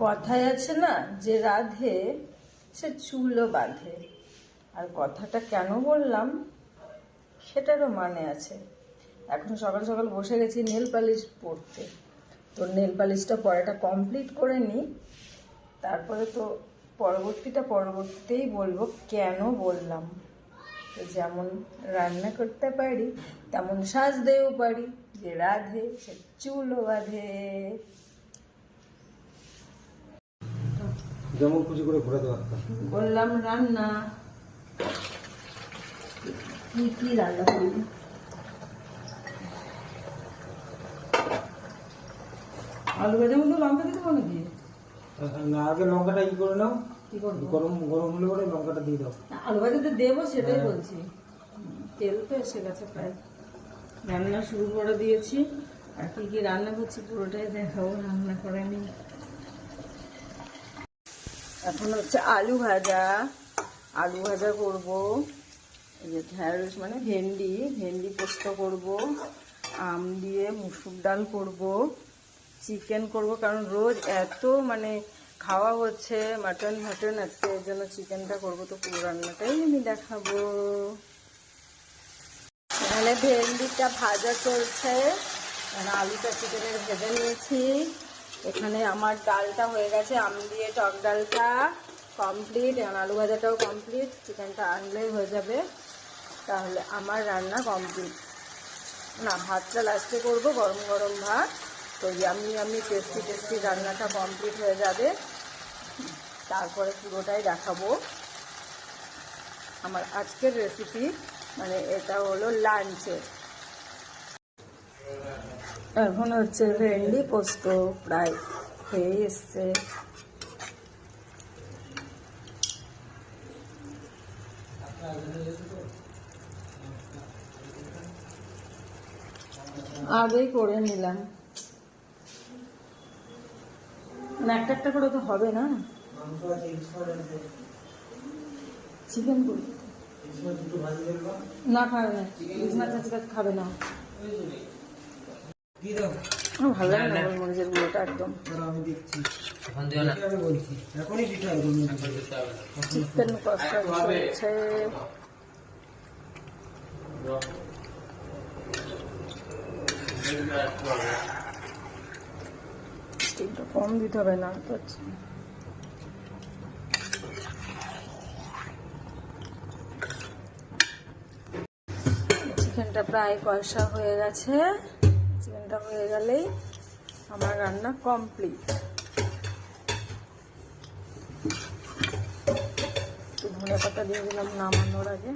কথায় আছে না, যে রাধে সে চুলও বাঁধে। আর কথাটা কেন বললাম সেটারও মানে আছে। এখন সকাল সকাল বসে গেছি নেল পালিশ পরতে, তো নেল পালিশটা পরাটা কমপ্লিট করে নিই, তারপরে তো পরবর্তীতেই বলবো কেন বললাম। তো যেমন রান্না করতে পারি তেমন সাজতেও পারি, যে রাধে সে চুলও বাঁধে। যেমন খুশি করে ঘোরাতে পারতাম। বললাম রান্না কি রান্না করবি? আলু ভাজার মধ্যে লঙ্কা দিতে পারো নাকি? না, আগে লঙ্কাটা ই করে নাও। কি করবো? গরম গরম হলে পরে লঙ্কাটা দিয়ে দাও। আলু ভাজাতে দেবো সেটাই বলছি। তেল তো এসে গেছে প্রায়। রান্না শুরু করে দিয়েছি, আর কি কি রান্না করছি পুরোটাই দেখাবো। রান্না করে নি। এখন হচ্ছে আলু ভাজা করব। এই যে ঢ্যাঁড়স মানে ভেন্ডি পোস্ত করব, আম দিয়ে মুসুর ডাল করব, চিকেন করব, কারণ রোজ এত মানে খাওয়া হচ্ছে মাটন আজকে এর জন্য চিকেনটা করব। তো পুরো রান্নাটাই আমি দেখাবো। এখানে ভেন্ডিটা ভাজা চলছে, আলুটা চিকেনের ভেজে নিয়েছি। এখানে আমার ডালটা হয়ে গেছে, আম দিয়ে টক ডালটা কমপ্লিট, আলু ভাজাটাও কমপ্লিট, চিকেনটা আনলেই হয়ে যাবে, তাহলে আমার রান্না কমপ্লিট। না, ভাতটা লাস্টে করবো, গরম গরম ভাত। তো আমি টেস্টি রান্নাটা কমপ্লিট হয়ে যাবে, তারপরে পুরোটাই দেখাবো। আমার আজকের রেসিপি মানে এটা হলো লাঞ্চের। এখন হচ্ছে ভেন্ডি পোস্ত প্রায় হয়ে এসছে। আগেই করে নিলাম, মানে একটা করে তো হবে না। চিকেন করি না, খাবে না, ইলিশ মাছ আজকে খাবে না। ভালো লাগে না গোলমরিচের গুঁড়োটা একদম। চিকেন কষা চলছে। একটু কম দিতে হবে না তো। চিকেনটা প্রায় কষা হয়ে গেছে, চিকেনটা হয়ে গেলেই আমার রান্না কমপ্লিট। একটু ধনে পাতা দিয়ে দিলাম নামানোর আগে,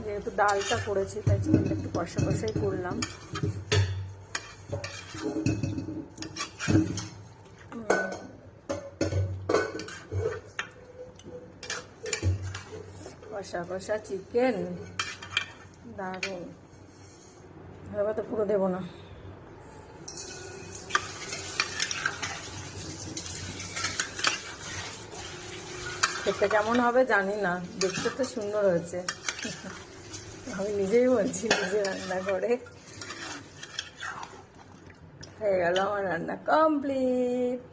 যেহেতু ডালটা করেছি তাই চিকেনটা একটু কষাই করলাম। কষা চিকেন দারুণ। এবার তো পুরো দেবো না। খেতে কেমন হবে জানি না, দেখতে তো সুন্দর হয়েছে। আমি নিজেই বলছি, নিজে রান্না করে। হয়ে গেল আমার রান্না কমপ্লিট।